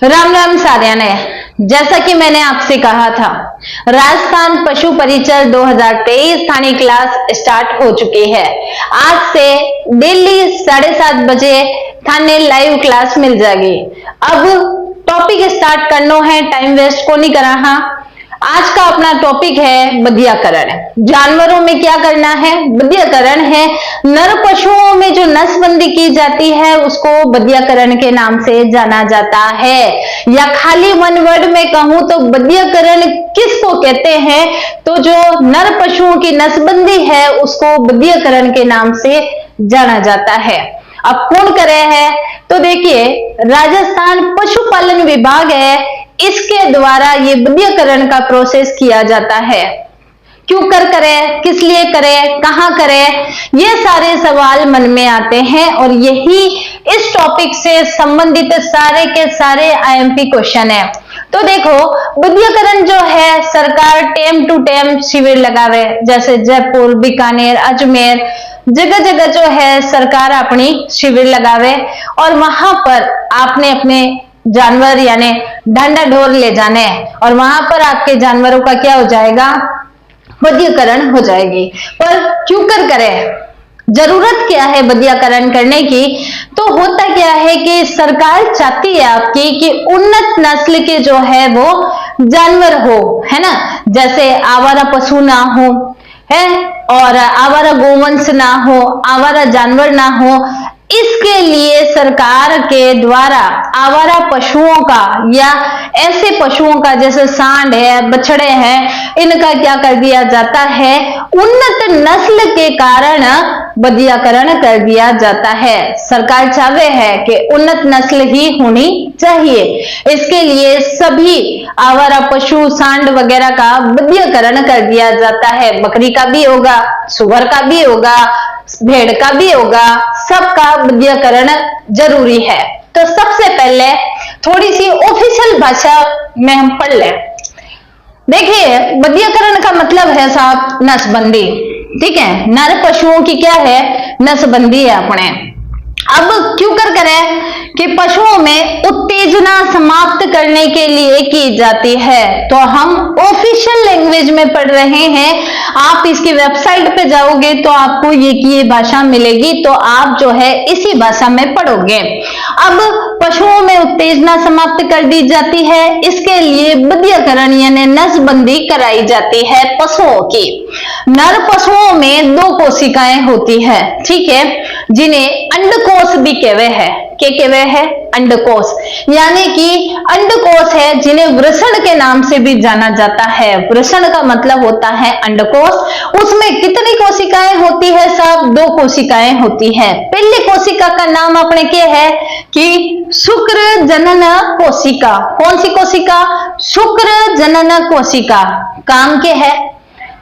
राम राम साਰਿਆਂ ने। जैसा कि मैंने आपसे कहा था, राजस्थान पशु परिचय 2023 थानी क्लास स्टार्ट हो चुकी है। आज से डेली 7:30 बजे थाने लाइव क्लास मिल जाएगी। अब टॉपिक स्टार्ट करना है, टाइम वेस्ट को नहीं करा। आज का अपना टॉपिक है बधियाकरण। जानवरों में क्या करना है? बधियाकरण है। नर पशुओं में जो नसबंदी की जाती है उसको बधियाकरण के नाम से जाना जाता है, या खाली वन वर्ड में कहूं तो बधियाकरण किसको कहते हैं? तो जो नर पशुओं की नसबंदी है उसको बधियाकरण के नाम से जाना जाता है। अब कौन करे है? तो देखिए, राजस्थान पशुपालन विभाग है, इसके द्वारा ये बधियाकरण का प्रोसेस किया जाता है। क्यों करे, किस लिए करे, कहां करे, ये सारे सवाल मन में आते हैं और यही इस टॉपिक से संबंधित सारे के सारे आईएमपी क्वेश्चन है। तो देखो, बधियाकरण जो है सरकार टेम टू टेम शिविर लगावे, जैसे जयपुर, बीकानेर, अजमेर, जगह जगह जो है सरकार अपनी शिविर लगावे और वहां पर आपने अपने जानवर यानी ढंडा ढोर ले जाने और वहां पर आपके जानवरों का क्या हो जाएगा? बधियाकरण हो जाएगी। पर क्यों करे, जरूरत क्या है बधियाकरण करने की? तो होता क्या है कि सरकार चाहती है आपकी कि उन्नत नस्ल के जो है वो जानवर हो, है ना। जैसे आवारा पशु ना हो है और आवारा गोवंश ना हो, आवारा जानवर ना हो। इसके लिए सरकार के द्वारा आवारा पशुओं का या ऐसे पशुओं का जैसे सांड है, बछड़े हैं, इनका क्या कर दिया जाता है? उन्नत नस्ल के कारण बधियाकरण कर दिया जाता है। सरकार चाहते है कि उन्नत नस्ल ही होनी चाहिए। इसके लिए सभी आवारा पशु सांड वगैरह का बधियाकरण कर दिया जाता है। बकरी का भी होगा, सुअर का भी होगा, भेड़ का भी होगा, सबका बधियाकरण जरूरी है। तो सबसे पहले थोड़ी सी ऑफिशियल भाषा में हम पढ़ लें। देखिए, बधियाकरण का मतलब है साहब नसबंदी, ठीक है। नर पशुओं की क्या है? नसबंदी है अपने। अब क्यों करे कि पशुओं में उत्तेजना समाप्त करने के लिए की जाती है। तो हम ऑफिशियल लैंग्वेज में पढ़ रहे हैं। आप इसकी वेबसाइट पे जाओगे तो आपको ये भाषा मिलेगी, तो आप जो है इसी भाषा में पढ़ोगे। अब पशुओं में उत्तेजना समाप्त कर दी जाती है, इसके लिए बधियाकरण यानी नसबंदी कराई जाती है पशुओं की। नर पशुओं में 2 कोशिकाएं होती है, ठीक है, जिन्हें अंडकोश भी कहवे है। क्या कहवे है? अंडकोश, यानी कि अंडकोश है जिन्हें वृषण के नाम से भी जाना जाता है। वृषण का मतलब होता है अंडकोश। उसमें कितनी कोशिकाएं होती है साहब? 2 कोशिकाएं होती है। पहली कोशिका का नाम अपने क्या है कि शुक्र जनन कोशिका। कौन सी कोशिका? शुक्र जनन कोशिका। काम क्या है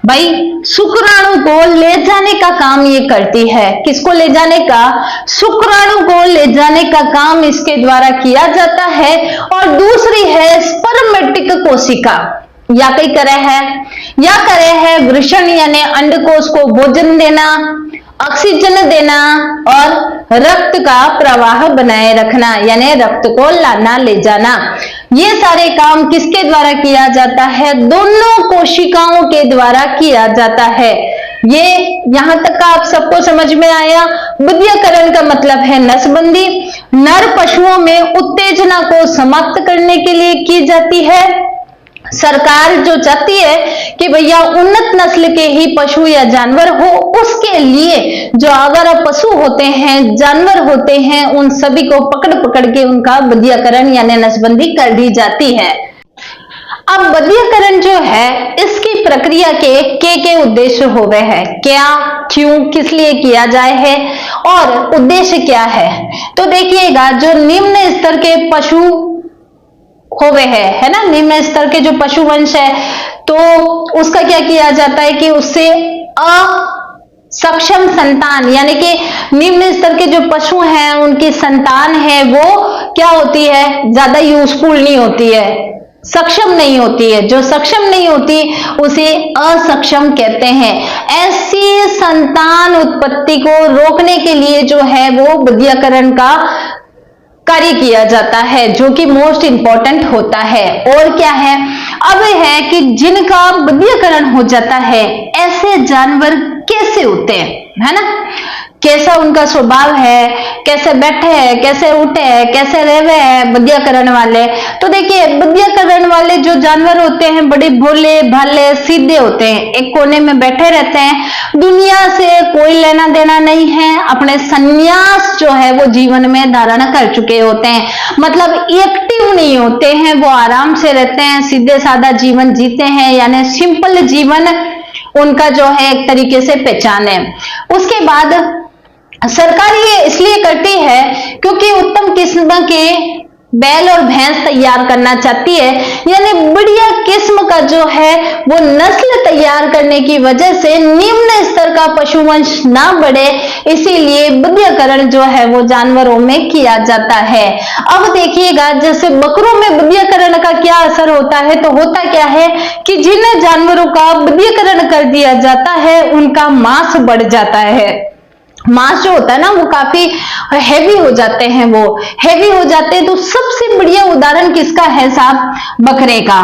भाई? शुक्राणु को ले जाने का काम ये करती है। किसको ले जाने का? शुक्राणु को ले जाने का काम इसके द्वारा किया जाता है। और दूसरी है स्पर्मेटिक कोशिका। या कई करे है वृषण यानी अंडकोश को भोजन देना, ऑक्सीजन देना और रक्त का प्रवाह बनाए रखना, यानी रक्त को लाना ले जाना। ये सारे काम किसके द्वारा किया जाता है? दोनों कोशिकाओं के द्वारा किया जाता है। ये यहां तक आप सबको समझ में आया? बधियाकरण का मतलब है नसबंदी। नर पशुओं में उत्तेजना को समाप्त करने के लिए की जाती है। सरकार जो चाहती है कि भैया उन्नत नस्ल के ही पशु या जानवर हो, उसके लिए जो आवारा पशु होते हैं, जानवर होते हैं, उन सभी को पकड़ के उनका बधियाकरण यानी नसबंदी कर दी जाती है। अब बधियाकरण जो है इसकी प्रक्रिया के उद्देश्य होवे है। क्या, क्यों, किस लिए किया जाए है और उद्देश्य क्या है? तो देखिएगा, जो निम्न स्तर के पशु होवे है ना, निम्न स्तर के जो पशु वंश है, तो उसका क्या किया जाता है कि उससे असक्षम संतान, यानी कि निम्न स्तर के जो पशु हैं उनकी संतान है वो क्या होती है? ज्यादा यूजफुल नहीं होती है, सक्षम नहीं होती है। जो सक्षम नहीं होती उसे असक्षम कहते हैं। ऐसी संतान उत्पत्ति को रोकने के लिए जो है वो बधियाकरण का कार्य किया जाता है, जो कि मोस्ट इंपॉर्टेंट होता है। और क्या है, अब है कि जिनका बधियाकरण हो जाता है, ऐसे जानवर कैसे होते हैं, है ना, कैसा उनका स्वभाव है, कैसे बैठे हैं, कैसे उठे हैं, कैसे रहे हैं बधियाकरण वाले। तो देखिए, बधियाकरण वाले जो जानवर होते हैं बड़े भोले भाले सीधे होते हैं, एक कोने में बैठे रहते हैं, दुनिया से कोई लेना देना नहीं है, अपने संन्यास जो है वो जीवन में धारण कर चुके होते हैं, मतलब एक्टिव नहीं होते हैं, वो आराम से रहते हैं, सीधे साधा जीवन जीते हैं, यानी सिंपल जीवन उनका जो है एक तरीके से पहचान है। उसके बाद सरकार ये इसलिए करती है क्योंकि उत्तम किस्म के बैल और भैंस तैयार करना चाहती है, यानी बढ़िया किस्म का जो है वो नस्ल तैयार करने की वजह से निम्न स्तर का पशुवंश ना बढ़े, इसीलिए बधियाकरण जो है वो जानवरों में किया जाता है। अब देखिएगा, जैसे बकरों में बधियाकरण का क्या असर होता है, तो होता क्या है कि जिन जानवरों का बधियाकरण कर दिया जाता है उनका मांस बढ़ जाता है। मांस जो होता है ना वो काफी हैवी हो जाते हैं, वो हैवी हो जाते हैं। तो सबसे बढ़िया उदाहरण किसका है साहब, बकरे का।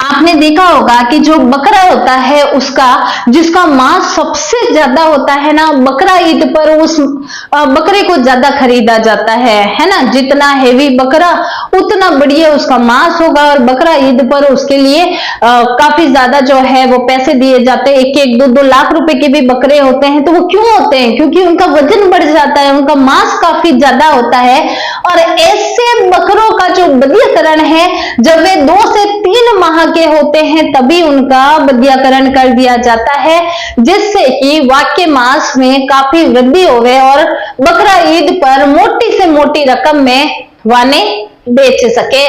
आपने देखा होगा कि जो बकरा होता है उसका, जिसका मांस सबसे ज्यादा होता है ना, बकरा ईद पर उस बकरे को ज्यादा खरीदा जाता है ना। जितना हैवी बकरा उतना बढ़िया उसका मांस होगा, और बकरा ईद पर उसके लिए काफी ज्यादा जो है वो पैसे दिए जाते हैं। 1-1, 2-2 लाख रुपए के भी बकरे होते हैं। तो वो क्यों होते हैं, क्योंकि उनका वजन बढ़ जाता है, उनका मांस काफी ज्यादा होता है। और ऐसे बकरों का जो बधियाकरण है, जब वे 2 से 3 माह के होते हैं तभी उनका बधियाकरण कर दिया जाता है, जिससे कि वाक्य मांस में काफी वृद्धि होवे और बकरा ईद पर मोटी से मोटी रकम में वाने बेच सके।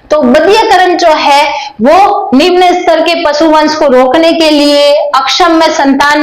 तो बधियाकरण जो है वो निम्न स्तर के पशुवंश को रोकने के लिए, अक्षम्य संतान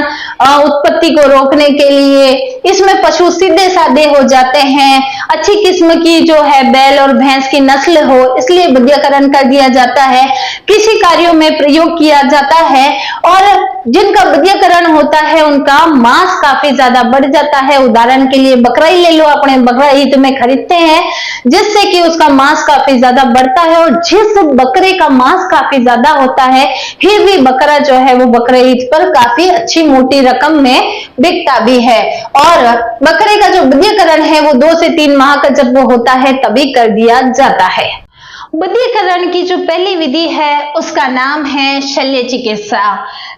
उत्पत्ति को रोकने के लिए, इसमें पशु सीधे साधे हो जाते हैं, अच्छी किस्म की जो है बैल और भैंस की नस्ल हो, इसलिए बधियाकरण कर दिया जाता है, कृषि कार्यों में प्रयोग किया जाता है। और जिनका बधियाकरण होता है उनका मांस काफी ज्यादा बढ़ जाता है। उदाहरण के लिए बकरा ही ले लो, अपने बकरा ईद में खरीदते हैं, जिससे कि उसका मांस काफी ज्यादा बढ़ता है। और जिस बकरे का मांस काफी ज्यादा होता है, फिर भी बकरा जो है वो बकरे ईद पर काफी अच्छी मोटी रकम में बिकता भी है। और बकरे का जो बधियाकरण है वो 2 से 3 माह का जब वो होता है तभी कर दिया जाता है। बधियाकरण की जो पहली विधि है उसका नाम है शल्य चिकित्सा।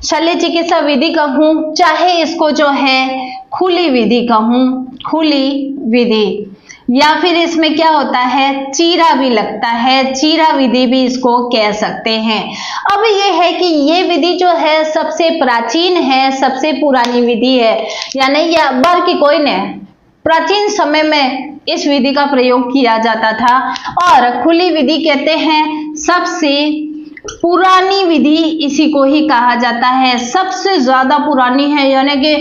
शल्य चिकित्सा विधि कहूं, चाहे इसको जो है खुली विधि कहूं, खुली विधि, या फिर इसमें क्या होता है, चीरा भी लगता है, चीरा विधि भी इसको कह सकते हैं। अब ये है कि ये विधि जो है सबसे प्राचीन है, सबसे पुरानी विधि है, यानी ये अकबर की कोई ने प्राचीन समय में इस विधि का प्रयोग किया जाता था। और खुली विधि कहते हैं सबसे पुरानी विधि, इसी को ही कहा जाता है, सबसे ज्यादा पुरानी है, यानी कि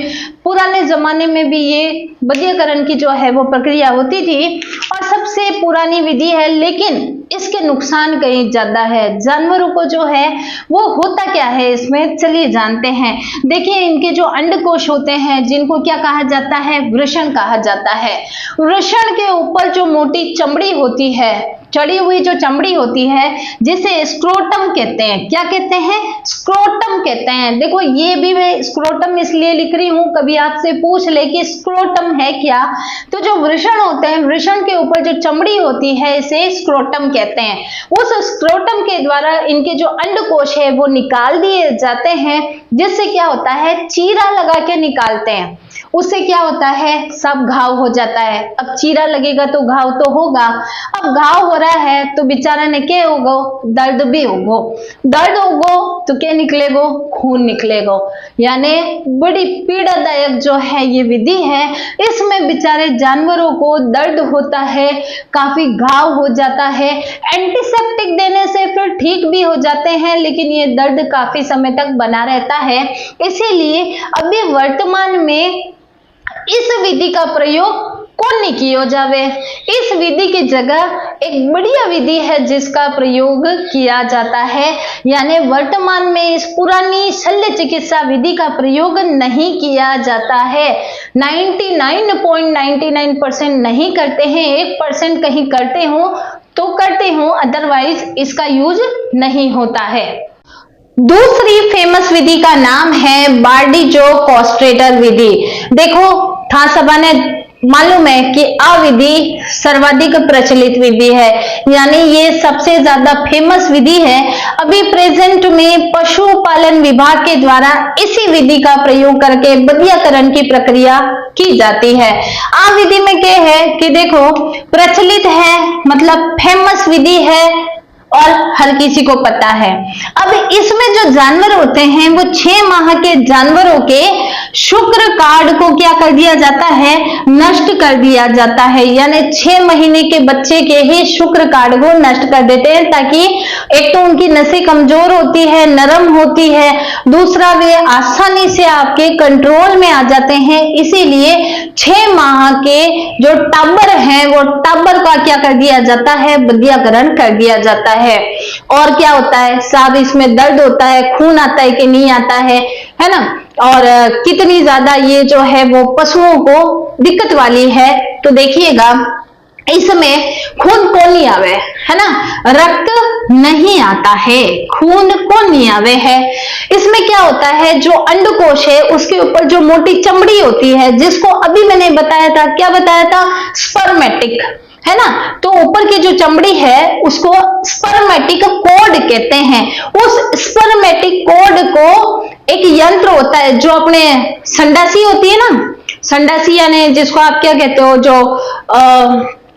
पुराने जमाने में भी ये बधियाकरण की जो है वो प्रक्रिया होती थी और सबसे पुरानी विधि है। लेकिन इसके नुकसान कहीं ज्यादा है। जानवरों को जो है वो होता क्या है इसमें, चलिए जानते हैं। देखिए, इनके जो अंडकोश होते हैं, जिनको क्या कहा जाता है, वृषण कहा जाता है। वृषण के ऊपर जो मोटी चमड़ी होती है, चढ़ी हुई जो चमड़ी होती है, जिसे स्क्रोटम कहते हैं। क्या कहते हैं, स्क्रोटम कहते हैं। देखो, ये भी मैं स्क्रोटम इसलिए लिख रही हूं, कभी आपसे पूछ ले कि स्क्रोटम है क्या, तो जो वृषण होते हैं, वृषण के ऊपर जो चमड़ी होती है, इसे स्क्रोटम कहते हैं। उस स्क्रोटम के द्वारा इनके जो अंडकोश है वो निकाल दिए जाते हैं, जिससे क्या होता है, चीरा लगा के निकालते हैं। उससे क्या होता है, सब घाव हो जाता है। अब चीरा लगेगा तो घाव तो होगा। अब घाव हो रहा है तो बेचारा ने क्या होगा, दर्द भी होगा। दर्द होगा तो क्या निकलेगो, खून निकलेगो। यानी बड़ी पीड़ादायक जो है ये विधि है। इसमें बेचारे जानवरों को दर्द होता है, काफी घाव हो जाता है। एंटीसेप्टिक देने से फिर ठीक भी हो जाते हैं, लेकिन ये दर्द काफी समय तक बना रहता है। इसीलिए अभी वर्तमान में इस विधि का प्रयोग कोनी कियो जावे। इस विधि की जगह एक बढ़िया विधि है जिसका प्रयोग किया जाता है, यानी वर्तमान में इस पुरानी शल्य चिकित्सा विधि का प्रयोग नहीं किया जाता है। 99.99% नहीं करते हैं, 1% कहीं करते हो तो करते हो, अदरवाइज इसका यूज नहीं होता है। दूसरी फेमस विधि का नाम है बार्डिजो-कोस्ट्रेटर विधि। देखो था सभा ने मालूम है कि आ विधि सर्वाधिक प्रचलित विधि है, यानी ये सबसे ज्यादा फेमस विधि है। अभी प्रेजेंट में पशुपालन विभाग के द्वारा इसी विधि का प्रयोग करके बधियाकरण की प्रक्रिया की जाती है। आ विधि में क्या है कि देखो प्रचलित है, मतलब फेमस विधि है और हर किसी को पता है। अब इसमें जो जानवर होते हैं वो 6 माह के जानवरों के शुक्र कार्ड को क्या कर दिया जाता है, नष्ट कर दिया जाता है, यानी 6 महीने के बच्चे के ही शुक्र कार्ड को नष्ट कर देते हैं, ताकि एक तो उनकी नसें कमजोर होती है, नरम होती है, दूसरा वे आसानी से आपके कंट्रोल में आ जाते हैं। इसीलिए 6 माह के जो टाबर हैं वो टाबर का क्या कर दिया जाता है, बधियाकरण कर दिया जाता है। और क्या होता है साहब, इसमें दर्द होता है, खून आता है कि नहीं आता है ना, और कितनी ज्यादा ये जो है वो पशुओं को दिक्कत वाली है। तो देखिएगा इसमें खून को नहीं आवे है ना, रक्त नहीं आता है, खून को नहीं आवे है। इसमें क्या होता है, जो अंडकोश है उसके ऊपर जो मोटी चमड़ी होती है, जिसको अभी मैंने बताया था, क्या बताया था, स्पर्मेटिक है ना, तो ऊपर की जो चमड़ी है उसको स्पर्मेटिक कोड कहते हैं। उस स्पर्मेटिक कोड को एक यंत्र होता है जो अपने संडासी होती है ना, संडासी यानी जिसको आप क्या कहते हो, जो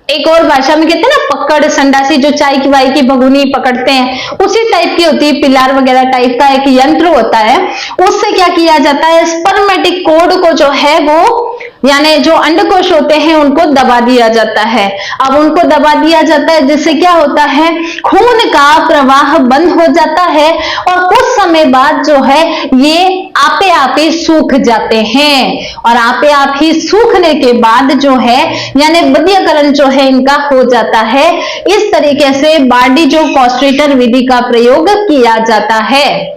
एक और भाषा में कहते हैं ना पकड़, संडासी जो चाय की वाई की भगुनी पकड़ते हैं, उसी टाइप की होती है, पिलार वगैरह टाइप का एक यंत्र होता है। उससे क्या किया जाता है, स्पर्मेटिक कोड को जो है वो, यानी जो अंडकोश होते हैं उनको दबा दिया जाता है। अब उनको दबा दिया जाता है जिससे क्या होता है, खून का प्रवाह बंद हो जाता है और कुछ समय बाद जो है ये आपे आप ही सूख जाते हैं, और आपे आप ही सूखने के बाद जो है यानी बधियाकरण जो है इनका हो जाता है। इस तरीके से बार्डिजो-कोस्ट्रेटर विधि का प्रयोग किया जाता है।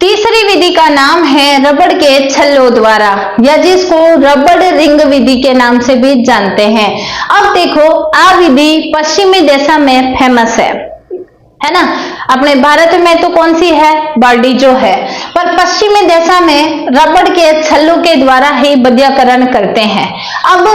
तीसरी विधि का नाम है रबड़ के छल्लों द्वारा, या जिसको रबड़ रिंग विधि के नाम से भी जानते हैं। अब देखो आ विधि पश्चिमी देशों में फेमस है ना, अपने भारत में तो कौन सी है, बार्डिजो है, पर पश्चिमी देशों में रबड़ के छल्लों के द्वारा ही बधियाकरण करते हैं। अब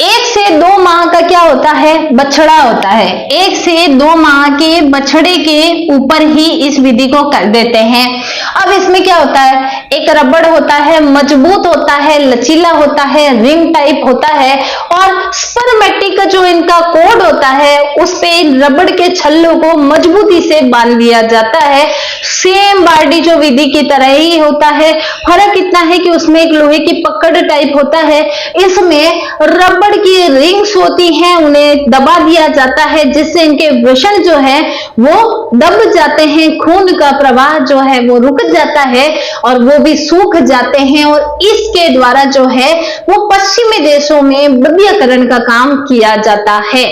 1 से 2 माह का क्या होता है, बछड़ा होता है, 1 से 2 माह के बछड़े के ऊपर ही इस विधि को कर देते हैं। अब इसमें क्या होता है, एक रबड़ होता है, मजबूत होता है, लचीला होता है, रिंग टाइप होता है, और स्पर्मेटिक जो इनका कोड होता है उस पे रबड़ के छल्लों को मजबूती से बांध दिया जाता है। सेम बार्डिजो विधि की तरह ही होता है, फर्क इतना है कि उसमें एक लोहे की पकड़ टाइप होता है, इसमें रबड़ की रिंग्स होती हैं, उन्हें दबा दिया जाता है जिससे इनके वृषण जो है वो दब जाते हैं, खून का प्रवाह जो है वो रुक जाता है और वो भी सूख जाते हैं, और इसके द्वारा जो है वो पश्चिमी देशों में बधियाकरण का काम किया जाता है।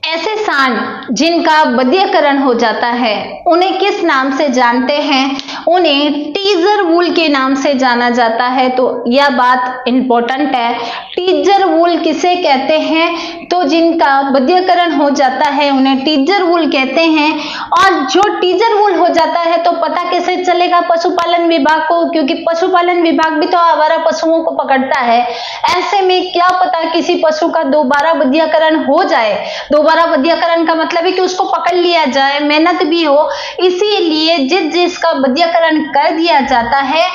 ऐसे सांड जिनका बधियाकरण हो जाता है उन्हें किस नाम से जानते हैं, उन्हें टीजर वूल के नाम से जाना जाता है। तो यह बात इंपॉर्टेंट है, टीजर वूल किसे कहते हैं, तो जिनका बधियाकरण हो जाता है उन्हें टीजर वूल कहते हैं। और जो टीजर वूल हो जाता है तो पता कैसे चलेगा पशुपालन विभाग को, क्योंकि पशुपालन विभाग भी तो आवारा पशुओं को पकड़ता है। ऐसे में क्या पता किसी पशु का दोबारा बधियाकरण हो जाए, दोबारा बधियाकरण का मतलब है कि उसको पकड़ लिया जाए, मेहनत भी हो, इसीलिए जिसका बधियाकरण कर दिया जाता है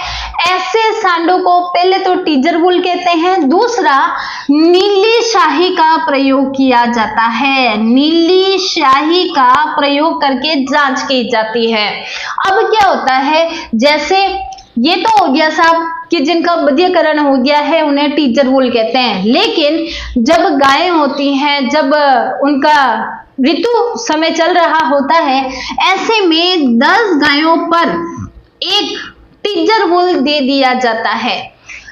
ऐसे सांडों को पहले तो टीजर वूल कहते हैं, दूसरा नीली स्याही का प्रयोग किया जाता है, नीली स्याही का प्रयोग करके जांच की जाती है। अब क्या होता है, जैसे ये तो हो गया साहब कि जिनका बधियाकरण हो गया है उन्हें टीजर वूल कहते हैं, लेकिन जब गायें होती हैं, जब उनका ऋतु समय चल रहा होता है, ऐसे में 10 गायों पर एक टीजर वूल दे दिया जाता है।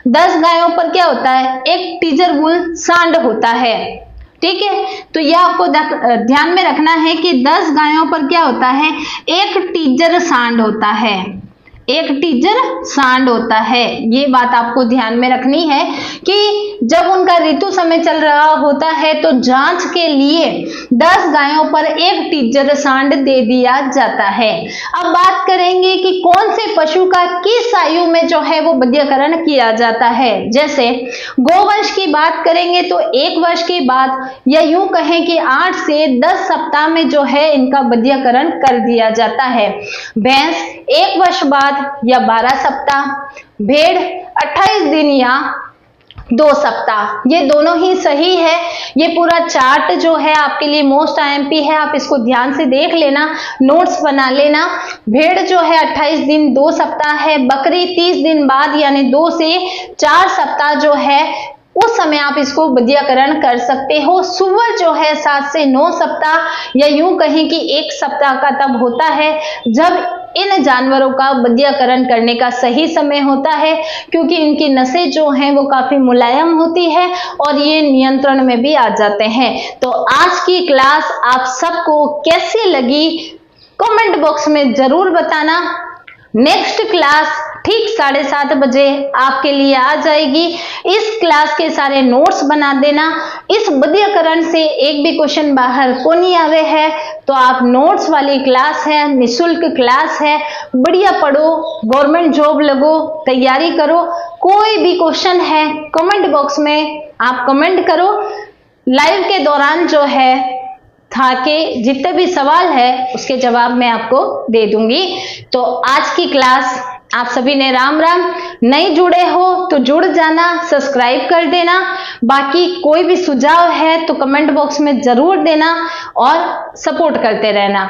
10 गायों पर क्या होता है, एक टीजरबुल सांड होता है। ठीक है, तो यह आपको ध्यान में रखना है कि 10 गायों पर क्या होता है, एक टीजर सांड होता है, एक टीजर सांड होता है। ये बात आपको ध्यान में रखनी है कि जब उनका ऋतु समय चल रहा होता है तो जांच के लिए 10 गायों पर एक टीजर सांड दे दिया जाता है। अब बात करेंगे कि कौन से पशु का किस आयु में जो है वो बध्यकरण किया जाता है। जैसे गोवंश की बात करेंगे तो 1 वर्ष के बाद, या यूं कहें कि 8 से 10 सप्ताह में जो है इनका बध्यकरण कर दिया जाता है। भैंस 1 वर्ष बाद या 12 सप्ताह, भेड़ 28 दिन या 2 सप्ताह। ये दोनों ही सही है। ये पूरा चार्ट जो है आपके लिए मोस्ट आईएमपी है, आप इसको ध्यान से देख लेना, नोट्स बना लेना। भेड़ जो है 28 दिन 2 सप्ताह है, बकरी 30 दिन बाद यानी 2 से 4 सप्ताह जो है उस समय आप इसको बध्यकरण कर सकते हो। सुअर जो है 7 से 9 सप्ताह, या यूं कहें कि 1 सप्ताह का तब होता है जब इन जानवरों का बध्यकरण करने का सही समय होता है, क्योंकि इनकी नसें जो हैं वो काफी मुलायम होती है और ये नियंत्रण में भी आ जाते हैं। तो आज की क्लास आप सबको कैसी लगी कमेंट बॉक्स में जरूर बताना। नेक्स्ट क्लास ठीक 7:30 बजे आपके लिए आ जाएगी। इस क्लास के सारे नोट्स बना देना। इस बध्यकरण से एक भी क्वेश्चन बाहर को नहीं आवे है, तो आप नोट्स वाली क्लास है, निःशुल्क क्लास है, बढ़िया पढ़ो, गवर्नमेंट जॉब लगो, तैयारी करो। कोई भी क्वेश्चन है कमेंट बॉक्स में आप कमेंट करो। लाइव के दौरान जो है था के जितने भी सवाल है उसके जवाब मैं आपको दे दूंगी। तो आज की क्लास आप सभी ने राम राम। नहीं जुड़े हो तो जुड़ जाना, सब्सक्राइब कर देना। बाकी कोई भी सुझाव है तो कमेंट बॉक्स में जरूर देना और सपोर्ट करते रहना।